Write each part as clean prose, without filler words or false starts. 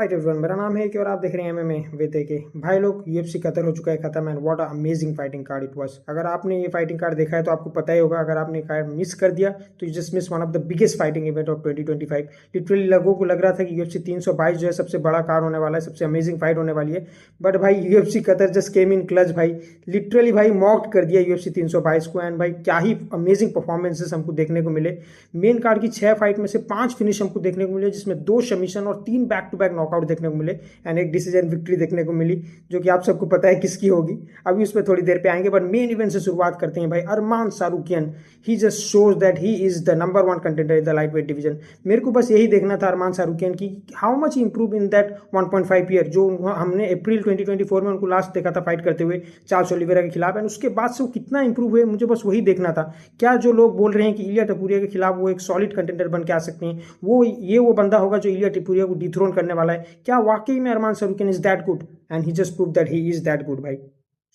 Alright everyone, मेरा नाम है कि और आप देख रहे हैं एमएमए विद के। भाई लोग, यूएफसी कतर हो चुका है खत्म and what a amazing fighting card it was. अगर आपने ये फाइटिंग कार्ड देखा है तो आपको पता ही होगा, अगर आपने कार्ड मिस कर दिया तो you just miss one of the biggest fighting event of 2025। Literally लोगों को लग रहा था कि यूएफसी 322 जो है सबसे बड़ा कार्ड होने वाला है, सबसे अमेजिंग फाइट होने वाली है। बट भाई यूएफसी कतर जस्ट केम इन क्लच भाई, लिटरली भाई मॉक्ड कर दिया यूएफसी 322 को। एंड भाई क्या ही अमेजिंग परफॉर्मेंसेस हमको देखने को मिले। मेन कार्ड की 6 फाइट में से 5 फिनिश हमको देखने को मिले, जिसमें 2 सबमिशन और 3 बैक टू बैक नॉकआउट देखने को मिले एंड एक डिसीजन विक्ट्री देखने को मिली, जो कि आप सबको पता है किसकी होगी। अभी उस पर थोड़ी देर पे आएंगे, बट मेन इवेंट से शुरुआत करते हैं भाई। Arman Tsarukyan, he just shows that he is the number 1 contender in the light weight division. मेरे को बस यही देखना था अरमान सारूकियन की how much improve in that 1.5 year, जो हमने अप्रैल 2024 में उनको लास्ट देखा था फाइट करते हुए चार्ल्स ओलिवेरा के खिलाफ, एंड उसके बाद से वो कितना इंप्रूव हुए, मुझे बस वही देखना था। क्या जो लोग बोल रहे हैं कि इलिया टपुरिया के खिलाफ वो एक सॉलिड कंटेंडर बन के आ सकते हैं, वो बंदा होगा जो इलिया टपुरिया को डिथ्रोन करने वाला है, क्या वाकई में Arman Tsarukyan is that good? And he just prove that he is that good भाई।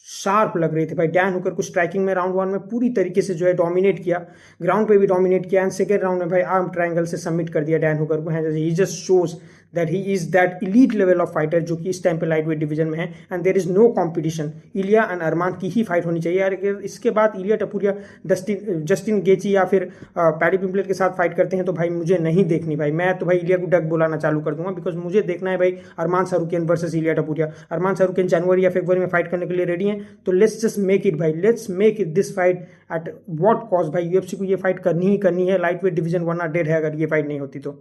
शार्प लग रहे थे भाई। डैन हुकर को स्ट्राइकिंग में राउंड 1 में पूरी तरीके से जो है डोमिनेट किया, ग्राउंड पे भी डोमिनेट किया, एंड सेकेंड राउंड में भाई आर्म ट्रायंगल से सबमिट कर दिया डैन हुकर को। He just shows that he is that elite level of fighter जो कि इस टाइम पे लाइट वेट डिवीजन में है, and there is no competition. Ilia and Arman की ही फाइट होनी चाहिए यार। अगर इसके बाद इलिया टपुरिया जस्टिन गेची या फिर पैडी पिम्पलेट के साथ फाइट करते हैं तो भाई मुझे नहीं देखनी भाई। मैं तो भाई इलिया को डक बुलाना चालू कर दूंगा, बिकॉज मुझे देखना है भाई अरमान सारूकियन वर्सेस इलिया टपुरिया। अरमान सारूकियन जनवरी या फरवरी में फाइट करने के लिए रेडी हैं, तो लेट्स जस्ट मेक इट भाई, let's make it this fight at what cost भाई। यूएफसी को ये फाइट करनी ही करनी है, लाइट वेट डिवीजन वरना डेड है अगर ये फाइट नहीं होती तो।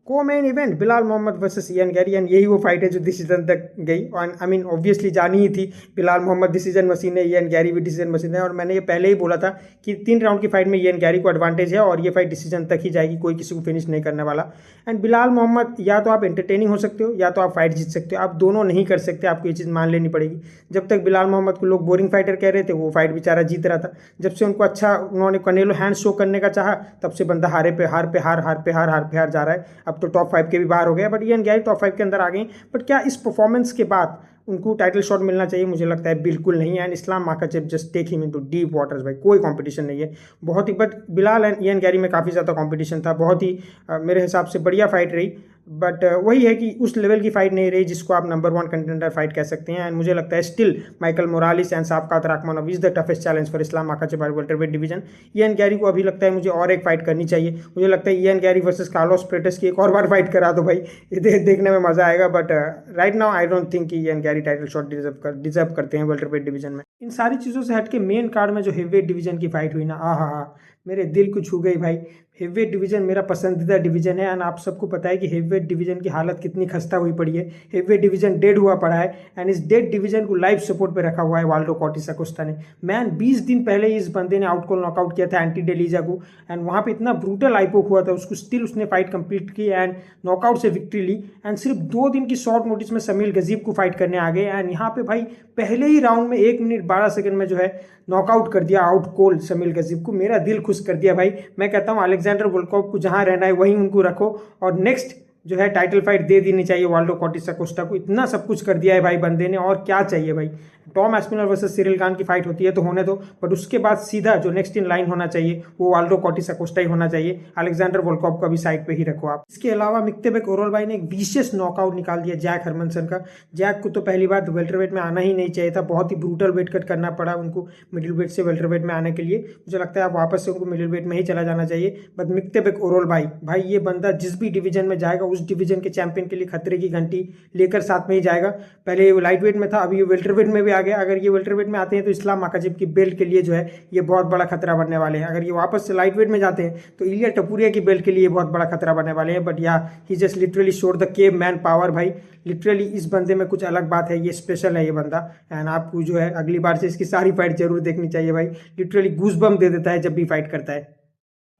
को main event Belal Muhammad versus Ian Garry, and यही वो फाइट है जो डिसीजन तक गई। और आई मीन ऑब्वियसली जानी ही थी, बिलाल मोहम्मद डिसीजन मशीन है, इयान गैरी भी डिसीजन मशीन है। और मैंने ये पहले ही बोला था कि 3 राउंड की फाइट में इयान गैरी को एडवांटेज है और ये फाइट डिसीजन तक ही जाएगी, कोई किसी को फिनिश नहीं करने वाला। एंड बिलाल मोहम्मद, या तो आप एंटरटेनिंग हो सकते हो या तो आप फाइट जीत सकते हो, आप दोनों नहीं कर सकते, आपको ये चीज़ मान लेनी पड़ेगी। जब तक बिलाल मोहम्मद को लोग बोरिंग फाइटर कह रहे थे, वो फाइट बेचारा जीत रहा था। जब से उनको अच्छा उन्होंने कनेलो हैंड शो करने का चाहा, तब से बंदा हार पे हार जा रहा है। अब तो टॉप 5 के भी बाहर हो गया, बट इयान गैरी टॉप 5 के अंदर आ गए। बट क्या इस परफॉर्मेंस के बाद उनको टाइटल शॉट मिलना चाहिए? मुझे लगता है बिल्कुल नहीं। And Islam Makhachev just take him into deep waters भाई, कोई कंपटीशन नहीं है बहुत ही। But Bilal and Ian Garry में काफ़ी ज़्यादा कंपटीशन था, बहुत ही मेरे हिसाब से बढ़िया फाइट रही। बट वही है कि उस लेवल की फाइट नहीं रही जिसको आप नंबर 1 कंटेंडर फाइट कह सकते हैं। एंड मुझे लगता है still Michael Morales and Shavkat Rakhmonov is the toughest challenge for Islam Makhachev welterweight division. Ian Garry को अभी लगता है मुझे और एक फाइट करनी चाहिए। मुझे लगता है इयान गैरी वर्सेस कार्लोस प्रेटस की एक और बार फाइट करा दो भाई, देखने में मजा आएगा। But right now I don't think कि Ian Garry title shot deserve करते हैं वेल्टरवेट डिवीजन में। इन सारी चीज़ों से हटके मेन कार्ड में जो हेवीवेट डिवीजन की फाइट हुई ना, हा मेरे दिल को छू गई भाई। हेवीवेट डिवीजन मेरा पसंदीदा डिवीजन है, एंड आप सबको पता है कि हेवीवेट डिवीजन की हालत कितनी खस्ता हुई पड़ी है। हेवीवेट डिवीजन डेड हुआ पड़ा है, एंड इस डेड डिवीजन को लाइफ सपोर्ट पे रखा हुआ है वाल्डो कॉर्टिस अकोस्टा ने। मैन 20 दिन पहले ही इस बंदे ने आउट कॉल नॉकआउट किया था एंटी डेलीजा को, एंड वहाँ पे इतना ब्रूटल आईपोक हुआ था उसको, स्टिल उसने फाइट कंप्लीट की एंड नॉकआउट से विक्ट्री ली। एंड सिर्फ 2 दिन की शॉर्ट नोटिस में समील गजीब को फाइट करने आ गए, एंड यहाँ पे भाई पहले ही राउंड में 1 मिनट 12 सेकंड में जो है नॉकआउट कर दिया, आउट कॉल समील गजीब को। मेरा दिल खुश कर दिया भाई। मैं कहता हूँ अलेक्जेंडर वोल्कोव को जहां रहना है वहीं उनको रखो, और नेक्स्ट जो है टाइटल फाइट दे देनी चाहिए वाल्डो कॉर्टिस अकोस्टा को। इतना सब कुछ कर दिया है भाई बंदे ने, और क्या चाहिए भाई। टॉम एस्पिनर वर्सेस सिरिल खान की फाइट होती है तो होने दो, बट उसके बाद सीधा जो नेक्स्ट इन लाइन होना चाहिए वो वाल्डो कॉर्टिस अकोस्टा ही होना चाहिए। अलेक्जेंडर वोल्कोव को भी साइड पे ही रखो आप। इसके अलावा मिक्तेबेक ओरोलबाई ने एक विशेष नॉकआउट निकाल दिया जैक हरमनसन का। जैक को तो पहली बार वेल्टरवेट में आना ही नहीं चाहिए था, बहुत ही ब्रूटल वेट कट करना पड़ा उनको मिडिल वेट से वेल्टरवेट में आने के लिए। मुझे लगता है आप वापस से उनको मिडिल वेट में ही चला जाना चाहिए। बट मिक्तेबेक ओरोलबाई भाई, ये बंदा जिस भी डिवीजन में जाएगा उस डिवीजन के चैंपियन के लिए खतरे की घंटी लेकर साथ में ही जाएगा। पहले ये लाइट वेट में था, अभी ये वेल्टरवेट में भी आ गया। अगर ये वेल्टरवेट में आते हैं तो इस्लाम माखाचेव की बेल्ट के लिए जो है ये बहुत बड़ा खतरा बनने वाले हैं। अगर ये वापस से लाइट वेट में जाते हैं तो इलिया टपुरिया की बेल्ट के लिए बहुत बड़ा खतरा बनने वाले हैं। But yeah he just literally showed the caveman power भाई। लिटरली इस बंदे में कुछ अलग बात है, ये स्पेशल है ये बंदा। एंड आपको जो है अगली बार से इसकी सारी फाइट जरूर देखनी चाहिए भाई। लिटरली गूज़बम्प दे देता है जब भी फाइट करता है।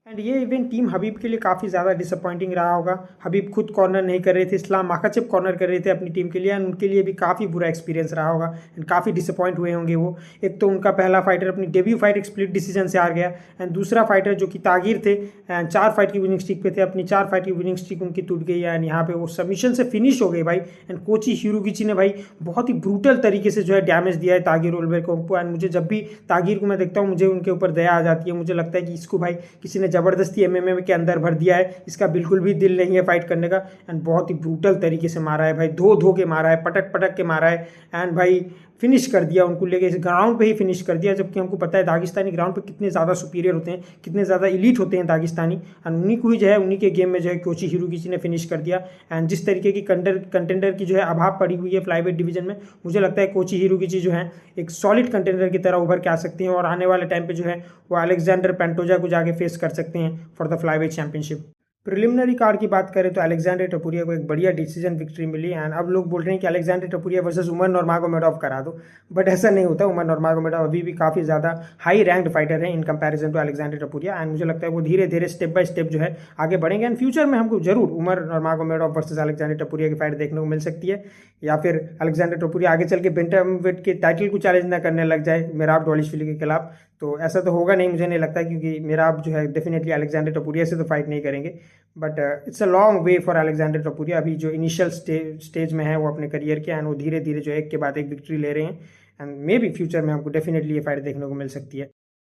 एंड ये इवेंट टीम हबीब के लिए काफ़ी ज़्यादा डिसअपॉइंटिंग रहा होगा। हबीब खुद कॉर्नर नहीं कर रहे थे, इस्लाम माखाचेव कॉर्नर कर रहे थे अपनी टीम के लिए, एंड उनके लिए भी काफ़ी बुरा एक्सपीरियंस रहा होगा एंड काफ़ी डिसअपॉइंट हुए होंगे वो। एक तो उनका पहला फाइटर अपनी डेब्यू फाइट स्प्लिट डिसीजन से हार गया, एंड दूसरा फाइटर जो कि तागिर थे एंड 4 फाइट की विनिंग स्ट्रीक पे थे, अपनी 4 फाइट की विनिंग स्ट्रीक उनकी टूट गई एंड यहाँ पे वो सबमिशन से फिनिश हो गए भाई। एंड कोची हिरोगिची ने भाई बहुत ही ब्रूटल तरीके से जो है डैमेज दिया है तागिर ओलबेर को। एंड मुझे जब भी तागिर को मैं देखता हूँ मुझे उनके ऊपर दया आ जाती है। मुझे लगता है कि इसको भाई किसी ने ज़बरदस्ती एमएमए के अंदर भर दिया है, इसका बिल्कुल भी दिल नहीं है फाइट करने का। एंड बहुत ही ब्रूटल तरीके से मारा है भाई, धो धो के मारा है, पटक पटक के मारा है। एंड भाई फिनिश कर दिया उनको, लेके इस ग्राउंड पे ही फिनिश कर दिया। जबकि हमको पता है दागिस्तानी ग्राउंड पे कितने ज़्यादा सुपीरियर होते हैं, कितने ज़्यादा इलीट होते हैं दागिस्तानी। एंड उन्हीं को ही जो है, उन्हीं के गेम में जो है कोची हिरोगिची ने फिनिश कर दिया। एंड जिस तरीके की कंटेंडर की जो है अभाव पड़ी हुई है फ्लाईवेट डिवीजन में, मुझे लगता है कोची हिरोगिची जो है एक सॉलिड कंटेंडर की तरह उभर के आ सकती हैं और आने वाले टाइम पे जो है वो अलेक्जेंडर पेंटोजा को जाके फेस कर सकते हैं for the flyweight championship. Preliminary card की बात करें तो अलेक्जेंडर टपुरिया को एक बढ़िया डिसीजन विक्ट्री मिली। एंड अब लोग बोल रहे हैं कि अलेक्जेंडर टपुरिया वर्सेस उमर नूरमागोमेडोव करा दो, बट ऐसा नहीं होता। उमर नूरमागोमेडोव अभी भी काफ़ी ज़्यादा हाई रैंक्ड फाइटर है in comparison to Alexander Topuria. And मुझे लगता है वो धीरे धीरे स्टेप बाय स्टेप जो है आगे बढ़ेंगे। एंड फ्यूचर में हमको जरूर उमर नूरमागोमेडोव वर्सेस अलेक्जेंडर टपुरिया की फाइट देखने को मिल सकती है, या फिर अलेक्जेंडर टपुरिया आगे चल के बैंटमवेट के टाइटल को चैलेंज ना करने लग जाए मेराब डवालिश्विली के खिलाफ। तो ऐसा तो होगा नहीं, मुझे नहीं लगता, क्योंकि मेराब जो है डेफिनेटली अलेक्जेंडर टपुरिया से तो फाइट नहीं करेंगे। But it's a long way for Alexander Topuria. अभी जो इनिशियल स्टेज में है वो अपने करियर के, एंड वो धीरे धीरे जो एक के बाद एक विक्ट्री ले रहे हैं। एंड मे बी फ्यूचर में हमको डेफिनेटली ये फाइट देखने को मिल सकती है।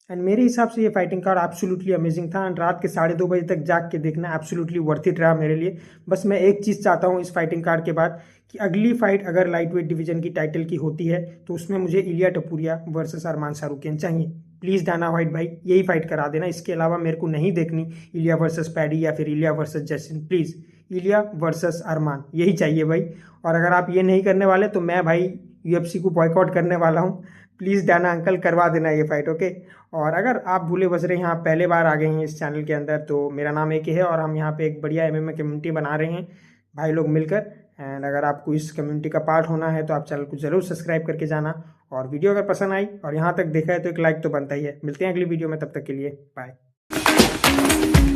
एंड मेरे हिसाब से ये फाइटिंग कार्ड एब्सोल्युटली अमेजिंग था। एंड रात के 2:30 बजे तक जाग के देखना एब्सोल्युटली वर्थ इट रहा मेरे लिए। बस मैं एक चीज़ चाहता हूँ इस फाइटिंग कार्ड के बाद, कि अगली फाइट अगर लाइट वेट डिवीजन की टाइटल की होती है तो उसमें मुझे इलिया टपुरिया वर्सेस अरमान शाहरुखियन चाहिए। प्लीज़ डाना वाइट भाई यही फाइट करा देना, इसके अलावा मेरे को नहीं देखनी इलिया वर्सेस पैडी या फिर इलिया versus Justin. Please Iliya versus अरमान यही चाहिए भाई। और अगर आप ये नहीं करने वाले तो मैं भाई UFC को बॉयकॉट करने वाला हूँ। प्लीज़ डाना अंकल करवा देना ये फाइट, ओके। और अगर आप भूले बसरे यहाँ पहले बार आ गए हैं इस चैनल के अंदर, तो मेरा नाम एक ही है और हम यहाँ पे एक बढ़िया MMA कम्युनिटी बना रहे हैं भाई लोग मिलकर। एंड अगर आपको इस कम्युनिटी का पार्ट होना है तो आप चैनल को जरूर सब्सक्राइब करके जाना। और वीडियो अगर पसंद आई और यहाँ तक देखा है तो एक लाइक तो बनता ही है। मिलते हैं अगली वीडियो में, तब तक के लिए बाय।